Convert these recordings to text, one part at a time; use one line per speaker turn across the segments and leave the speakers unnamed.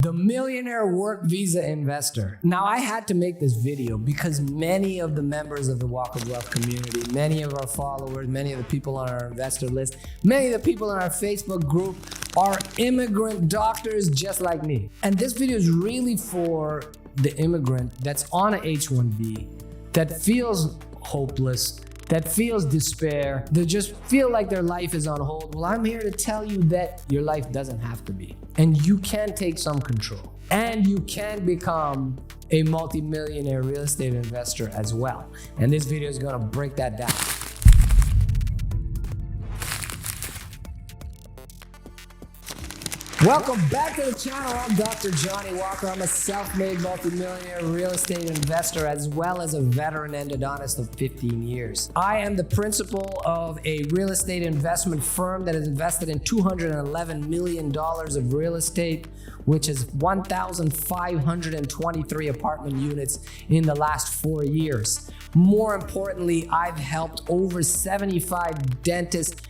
the Millionaire Work Visa Investor. Now, I had to make this video because many of the members of the Walk of Wealth community, many of our followers, many of the people on our investor list, many of the people in our Facebook group are immigrant doctors just like me. And this video is really for the immigrant that's on an H-1B, that feels hopeless, that feels despair, that just feel like their life is on hold. Well, I'm here to tell you that your life doesn't have to be. And you can take some control. And you can become a multi-millionaire real estate investor as well. And this video is gonna break that down. Welcome back to the channel. I'm Dr. Jonny Walker. I'm a self-made multi-millionaire real estate investor as well as a veteran endodontist of 15 years. I am the principal of a real estate investment firm that has invested in $211 million of real estate, which is 1,523 apartment units in the last 4 years. More importantly, I've helped over 75 dentists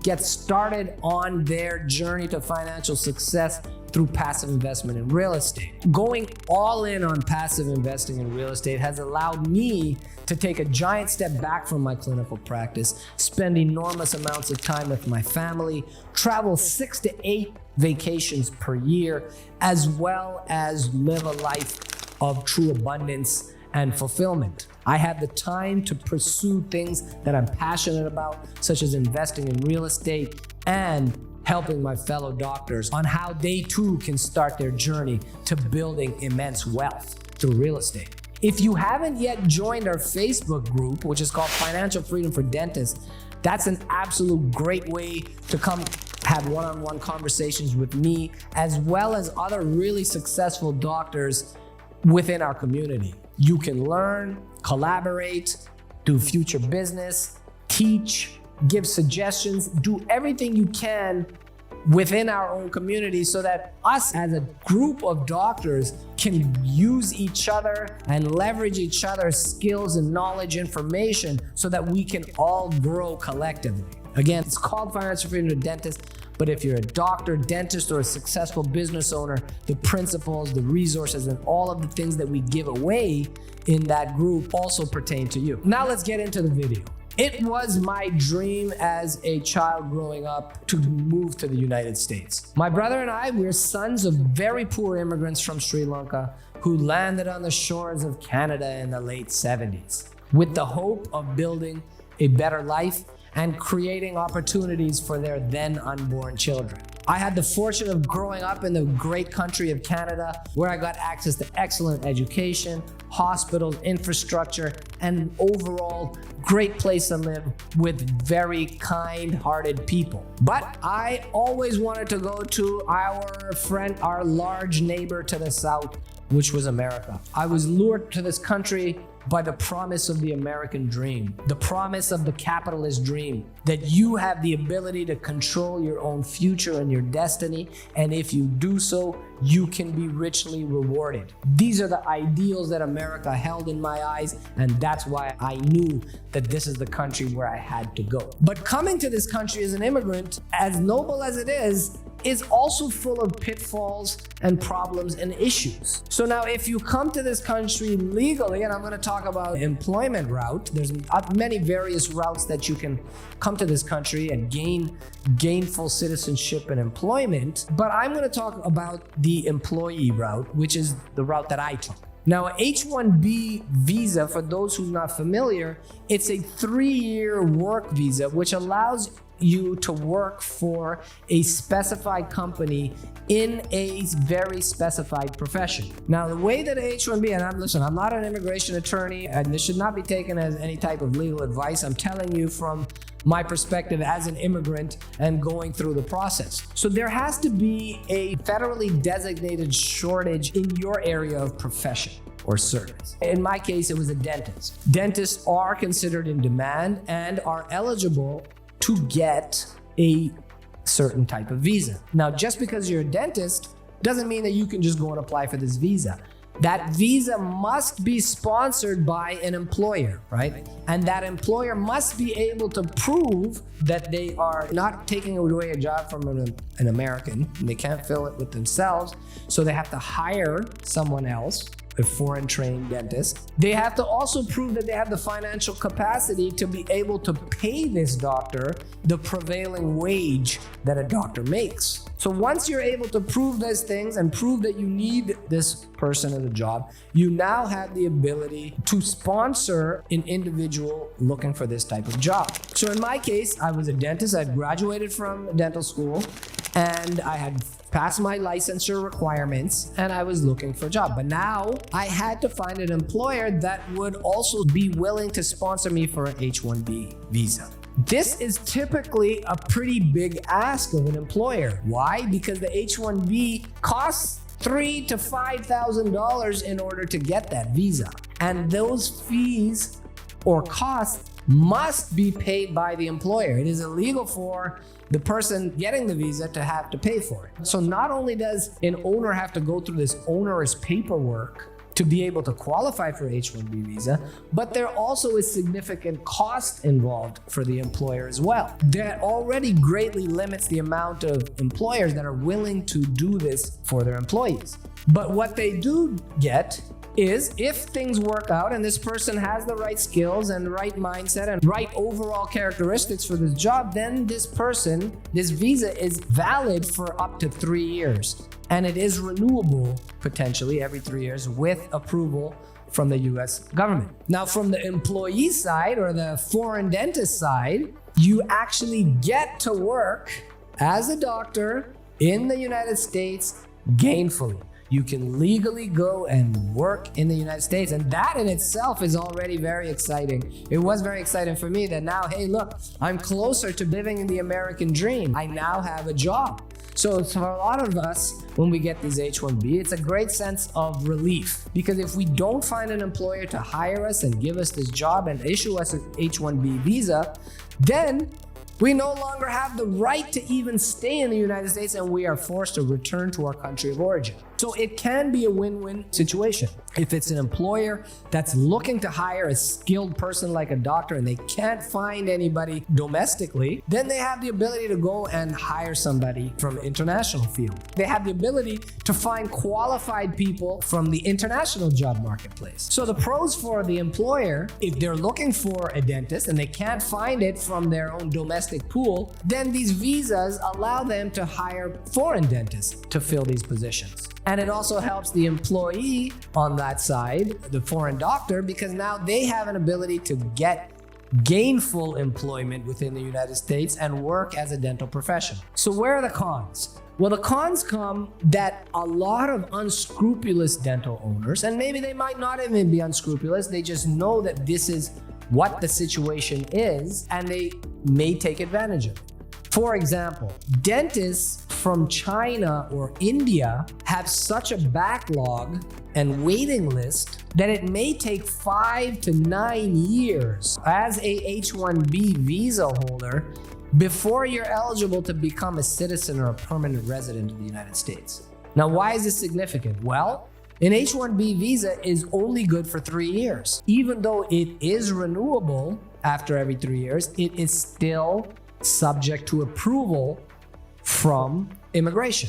get started on their journey to financial success through passive investment in real estate. Going all in on passive investing in real estate has allowed me to take a giant step back from my clinical practice, spend enormous amounts of time with my family, travel 6 to 8 vacations per year, as well as live a life of true abundance and fulfillment. I have the time to pursue things that I'm passionate about, such as investing in real estate and helping my fellow doctors on how they too can start their journey to building immense wealth through real estate. If you haven't yet joined our Facebook group, which is called Financial Freedom for Dentists, that's an absolute great way to come have one-on-one conversations with me, as well as other really successful doctors within our community. You can learn, collaborate, do future business, teach, give suggestions, do everything you can within our own community so that us as a group of doctors can use each other and leverage each other's skills and knowledge, information, so that we can all grow collectively. Again, it's called Financial Freedom to Dentists, but if you're a doctor, dentist, or a successful business owner, the principles, the resources, and all of the things that we give away in that group also pertain to you. Now let's get into the video. It was my dream as a child growing up to move to the United States. My brother and I, we're sons of very poor immigrants from Sri Lanka who landed on the shores of Canada in the late 70s with the hope of building a better life and creating opportunities for their then unborn children. I had the fortune of growing up in the great country of Canada, where I got access to excellent education, hospitals, infrastructure, and overall great place to live with very kind-hearted people. But I always wanted to go to our large neighbor to the south, which was America. I was lured to this country by the promise of the American dream, the promise of the capitalist dream, that you have the ability to control your own future and your destiny, and if you do so, you can be richly rewarded. These are the ideals that America held in my eyes, and that's why I knew that this is the country where I had to go. But coming to this country as an immigrant, as noble as it is also full of pitfalls and problems and issues. So now if you come to this country legally, and I'm going to talk about employment route, there's many various routes that you can come to this country and gain gainful citizenship and employment, but I'm going to talk about the employee route, which is the route that I took. Now, H-1B visa, for those who are not familiar, it's a 3-year work visa, which allows you to work for a specified company in a very specified profession. Now, the way that H-1B, and I'm not an immigration attorney, and this should not be taken as any type of legal advice. I'm telling you from my perspective as an immigrant and going through the process. So there has to be a federally designated shortage in your area of profession or service. In my case, it was a dentist. Dentists are considered in demand and are eligible to get a certain type of visa. Now, just because you're a dentist doesn't mean that you can just go and apply for this visa. that visa must be sponsored by an employer, right? And that employer must be able to prove that they are not taking away a job from an American, and they can't fill it with themselves, so they have to hire someone else, a foreign trained dentist. They have to also prove that they have the financial capacity to be able to pay this doctor the prevailing wage that a doctor makes. So once you're able to prove those things and prove that you need this person in a job, you now have the ability to sponsor an individual looking for this type of job. So in my case, I was a dentist. I graduated from dental school and I had passed my licensure requirements and I was looking for a job. But now I had to find an employer that would also be willing to sponsor me for an H-1B visa. This is typically a pretty big ask of an employer. Why? Because the H-1B costs $3,000 to $5,000 in order to get that visa. And those fees or costs must be paid by the employer. It is illegal for the person getting the visa to have to pay for it. So not only does an owner have to go through this onerous paperwork to be able to qualify for H-1B visa, but there also is significant cost involved for the employer as well. That already greatly limits the amount of employers that are willing to do this for their employees. But what they do get is if things work out and this person has the right skills and the right mindset and right overall characteristics for this job, then this visa is valid for up to 3 years. And it is renewable potentially every 3 years with approval from the US government. Now, from the employee side or the foreign dentist side, you actually get to work as a doctor in the United States gainfully. You can legally go and work in the United States. And that in itself is already very exciting. It was very exciting for me that now, hey, look, I'm closer to living the American dream. I now have a job. So for a lot of us, when we get these H-1B, it's a great sense of relief. Because if we don't find an employer to hire us and give us this job and issue us an H-1B visa, then we no longer have the right to even stay in the United States and we are forced to return to our country of origin. So it can be a win-win situation. If it's an employer that's looking to hire a skilled person like a doctor and they can't find anybody domestically, then they have the ability to go and hire somebody from the international field. They have the ability to find qualified people from the international job marketplace. So the pros for the employer, if they're looking for a dentist and they can't find it from their own domestic pool, then these visas allow them to hire foreign dentists to fill these positions. And it also helps the employee on that side, the foreign doctor, because now they have an ability to get gainful employment within the United States and work as a dental professional. So where are the cons? Well, the cons come that a lot of unscrupulous dental owners, and maybe they might not even be unscrupulous, they just know that this is what the situation is, and they may take advantage of it. For example, dentists from China or India have such a backlog and waiting list that it may take 5 to 9 years as a H-1B visa holder before you're eligible to become a citizen or a permanent resident of the United States. Now, why is this significant? Well, an H-1B visa is only good for 3 years. Even though it is renewable after every 3 years, it is still subject to approval from immigration.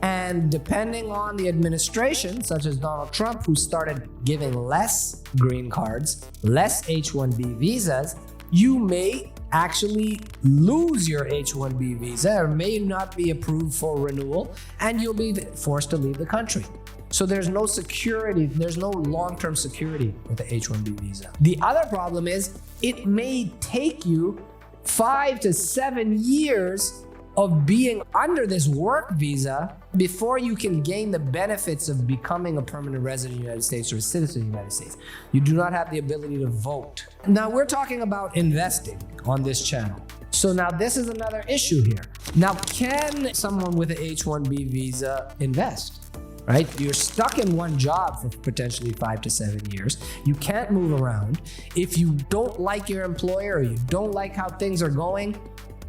And depending on the administration, such as Donald Trump, who started giving less green cards, less H-1B visas, you may actually lose your H-1B visa or may not be approved for renewal, and you'll be forced to leave the country. So there's no security, there's no long-term security with the H-1B visa. The other problem is it may take you 5 to 7 years of being under this work visa before you can gain the benefits of becoming a permanent resident of the United States or a citizen of the United States. You do not have the ability to vote. Now we're talking about investing on this channel. So now this is another issue here. Now, can someone with an H-1B visa invest? Right? You're stuck in one job for potentially 5 to 7 years. You can't move around. If you don't like your employer or you don't like how things are going,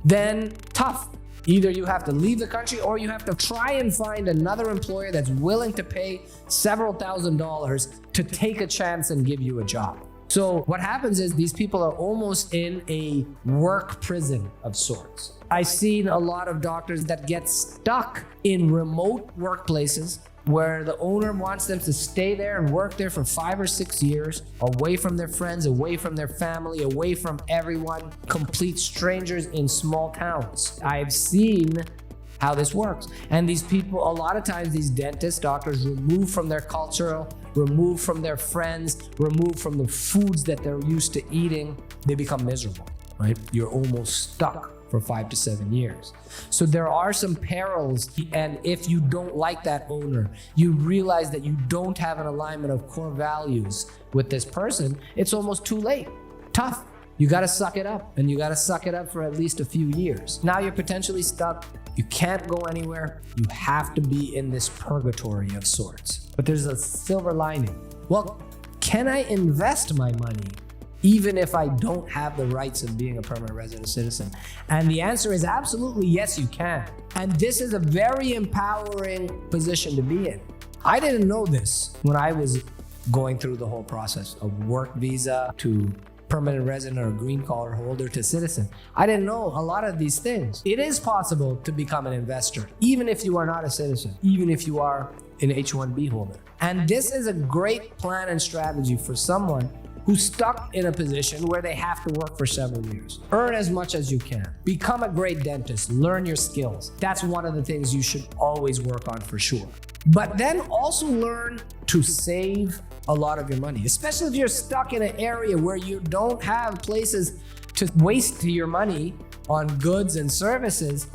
then tough. Either you have to leave the country or you have to try and find another employer that's willing to pay several $1,000s to take a chance and give you a job. So what happens is these people are almost in a work prison of sorts. I've seen a lot of doctors that get stuck in remote workplaces where the owner wants them to stay there and work there for 5 or 6 years, away from their friends, away from their family, away from everyone, complete strangers in small towns. I've seen how this works. And these people, a lot of times these dentists, doctors, remove from their culture, remove from their friends, remove from the foods that they're used to eating, they become miserable, right? You're almost stuck for 5 to 7 years. So there are some perils, and if you don't like that owner, you realize that you don't have an alignment of core values with this person, it's almost too late. Tough. You gotta suck it up, and you gotta suck it up for at least a few years. Now you're potentially stuck. You can't go anywhere. You have to be in this purgatory of sorts. But there's a silver lining. Well, can I invest my money even if I don't have the rights of being a permanent resident citizen? And the answer is absolutely yes, you can. And this is a very empowering position to be in. I didn't know this when I was going through the whole process of work visa to permanent resident or green card holder to citizen. I didn't know a lot of these things. It is possible to become an investor, even if you are not a citizen, even if you are an H-1B holder. And this is a great plan and strategy for someone who's stuck in a position where they have to work for several years. Earn as much as you can. Become a great dentist. Learn your skills. That's one of the things you should always work on for sure. But then also learn to save a lot of your money, especially if you're stuck in an area where you don't have places to waste your money on goods and services.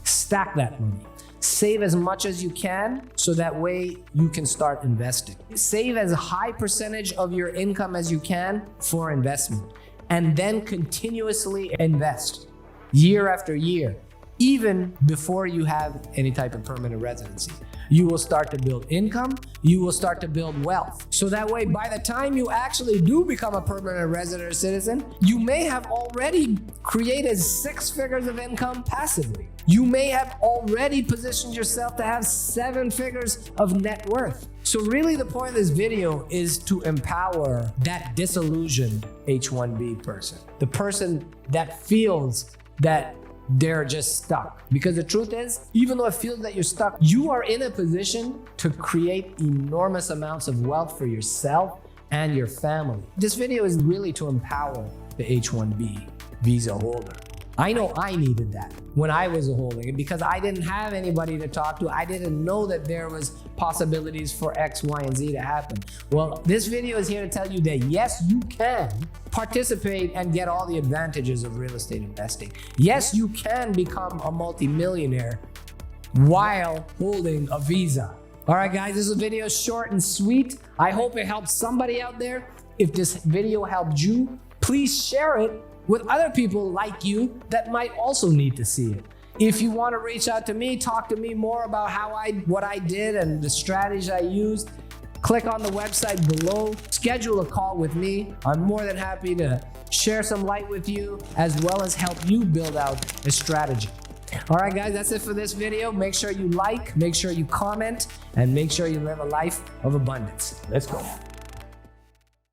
Stack that money. Save as much as you can so that way you can start investing. Save as high percentage of your income as you can for investment, and then continuously invest year after year, even before you have any type of permanent residency. You will start to build income, you will start to build wealth. So that way, by the time you actually do become a permanent resident or citizen, you may have already created 6 figures of income passively. You may have already positioned yourself to have 7 figures of net worth. So really the point of this video is to empower that disillusioned H-1B person, the person that feels that they're just stuck. Because the truth is, even though it feels that you're stuck, you are in a position to create enormous amounts of wealth for yourself and your family. This video is really to empower the H-1B visa holder. I know I needed that when I was holding it because I didn't have anybody to talk to. I didn't know that there was possibilities for X, Y, and Z to happen. Well, this video is here to tell you that yes, you can participate and get all the advantages of real estate investing. Yes, you can become a multimillionaire while holding a visa. All right, guys, this video is short and sweet. I hope it helps somebody out there. If this video helped you, please share it with other people like you that might also need to see it. If you want to reach out to me, talk to me more about what I did and the strategies I used, click on the website below, schedule a call with me. I'm more than happy to share some light with you as well as help you build out a strategy. All right, guys, that's it for this video. Make sure you like, make sure you comment, and make sure you live a life of abundance. Let's go.